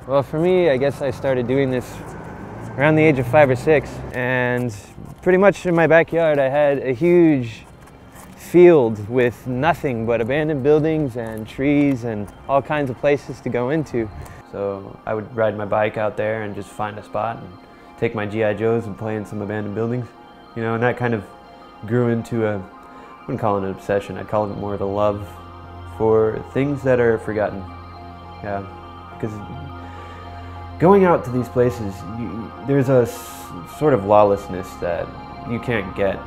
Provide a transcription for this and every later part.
Well, for me, I guess I started doing this around the age of 5 or 6, and pretty much in my backyard I had a huge field with nothing but abandoned buildings and trees and all kinds of places to go into. So I would ride my bike out there and just find a spot and take my G.I. Joes and play in some abandoned buildings, you know, and that kind of grew into I wouldn't call it an obsession, I'd call it more of a love for things that are forgotten. Yeah, because going out to these places, there's a sort of lawlessness that you can't get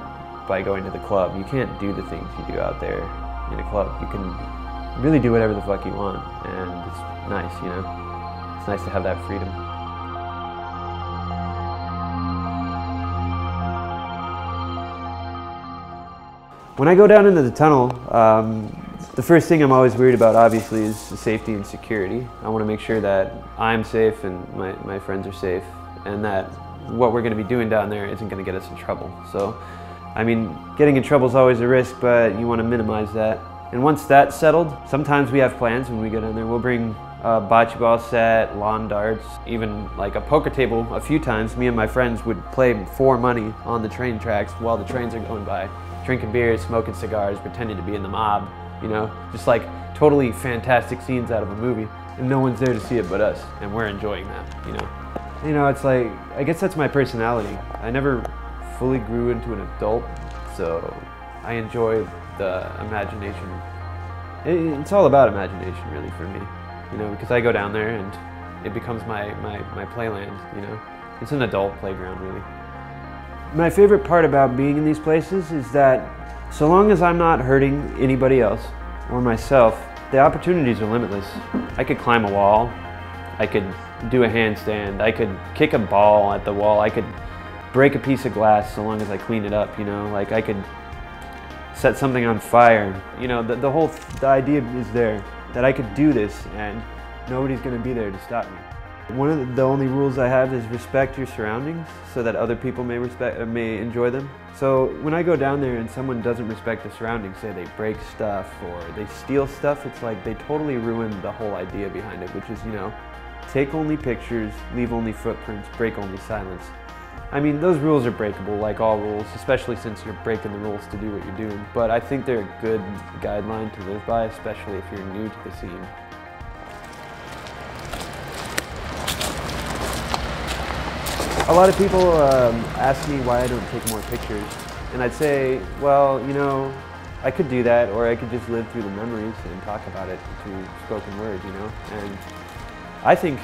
by going to the club. You can't do the things you do out there in a club. You can really do whatever the fuck you want, and it's nice, you know? It's nice to have that freedom. When I go down into the tunnel, the first thing I'm always worried about, obviously, is safety and security. I want to make sure that I'm safe and my friends are safe, and that what we're going to be doing down there isn't going to get us in trouble. So, I mean, getting in trouble is always a risk, but you want to minimize that. And once that's settled, sometimes we have plans when we go down there. We'll bring a bocce ball set, lawn darts, even like a poker table. A few times, me and my friends would play for money on the train tracks while the trains are going by, drinking beers, smoking cigars, pretending to be in the mob, you know? Just like totally fantastic scenes out of a movie, and no one's there to see it but us, and we're enjoying that, you know? You know, it's like, I guess that's my personality. I never fully grew into an adult, so I enjoy the imagination. It's all about imagination, really, for me, you know, because I go down there and it becomes my playland, you know? It's an adult playground, really. My favorite part about being in these places is that so long as I'm not hurting anybody else or myself, the opportunities are limitless. I could climb a wall, I could do a handstand, I could kick a ball at the wall, I could break a piece of glass so long as I clean it up, you know, like I could set something on fire. You know, the idea is there, that I could do this and nobody's gonna be there to stop me. One of the only rules I have is respect your surroundings so that other people may enjoy them. So when I go down there and someone doesn't respect the surroundings, say they break stuff or they steal stuff, it's like they totally ruin the whole idea behind it, which is, you know, take only pictures, leave only footprints, break only silence. I mean, those rules are breakable, like all rules, especially since you're breaking the rules to do what you're doing. But I think they're a good guideline to live by, especially if you're new to the scene. A lot of people ask me why I don't take more pictures, and I'd say, well, you know, I could do that, or I could just live through the memories and talk about it through spoken word, you know? And I think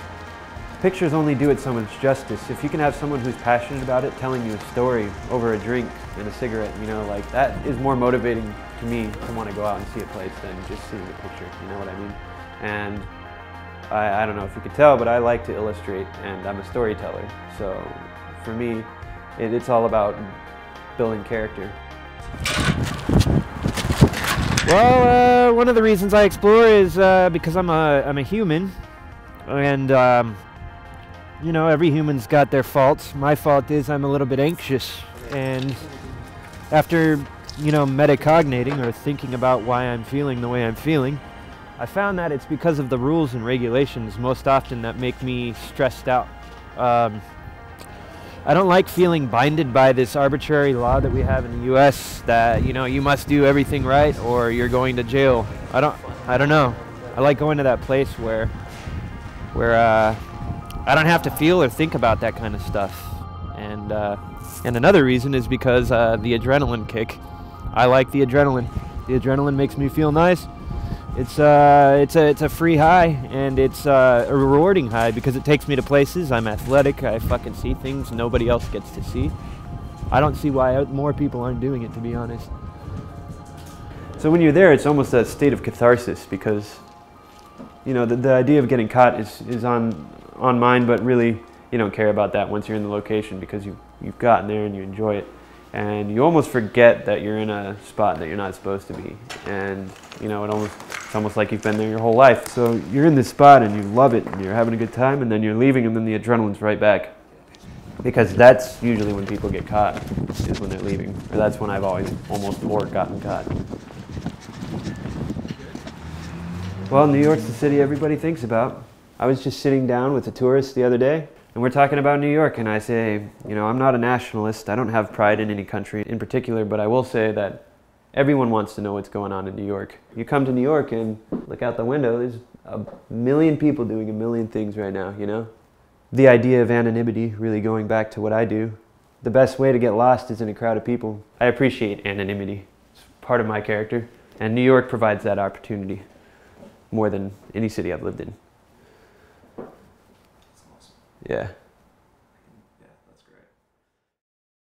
pictures only do it so much justice. If you can have someone who's passionate about it telling you a story over a drink and a cigarette, you know, like that is more motivating to me to want to go out and see a place than just seeing a picture, you know what I mean? And I don't know if you could tell, but I like to illustrate, and I'm a storyteller. So for me, it's all about building character. Well, one of the reasons I explore is because I'm a human, and you know, every human's got their faults. My fault is I'm a little bit anxious, and after, you know, metacognating or thinking about why I'm feeling the way I'm feeling, I found that it's because of the rules and regulations most often that make me stressed out. I don't like feeling binded by this arbitrary law that we have in the US that, you know, you must do everything right or you're going to jail. I don't know. I like going to that place where I don't have to feel or think about that kind of stuff. And another reason is because the adrenaline kick. I like the adrenaline. The adrenaline makes me feel nice. It's a free high, and it's a rewarding high because it takes me to places. I'm athletic. I fucking see things nobody else gets to see. I don't see why more people aren't doing it, to be honest. So when you're there, it's almost a state of catharsis because, you know, the idea of getting caught is on mind, but really you don't care about that once you're in the location because you've gotten there and you enjoy it. And you almost forget that you're in a spot that you're not supposed to be. And, you know, it's almost like you've been there your whole life. So you're in this spot and you love it and you're having a good time, and then you're leaving and then the adrenaline's right back. Because that's usually when people get caught, is when they're leaving. Or that's when I've always almost or gotten caught. Well, New York's the city everybody thinks about. I was just sitting down with a tourist the other day, and we're talking about New York, and I say, you know, I'm not a nationalist. I don't have pride in any country in particular, but I will say that everyone wants to know what's going on in New York. You come to New York and look out the window, there's a million people doing a million things right now, you know? The idea of anonymity, really going back to what I do, the best way to get lost is in a crowd of people. I appreciate anonymity. It's part of my character, and New York provides that opportunity more than any city I've lived in. That's awesome. Yeah.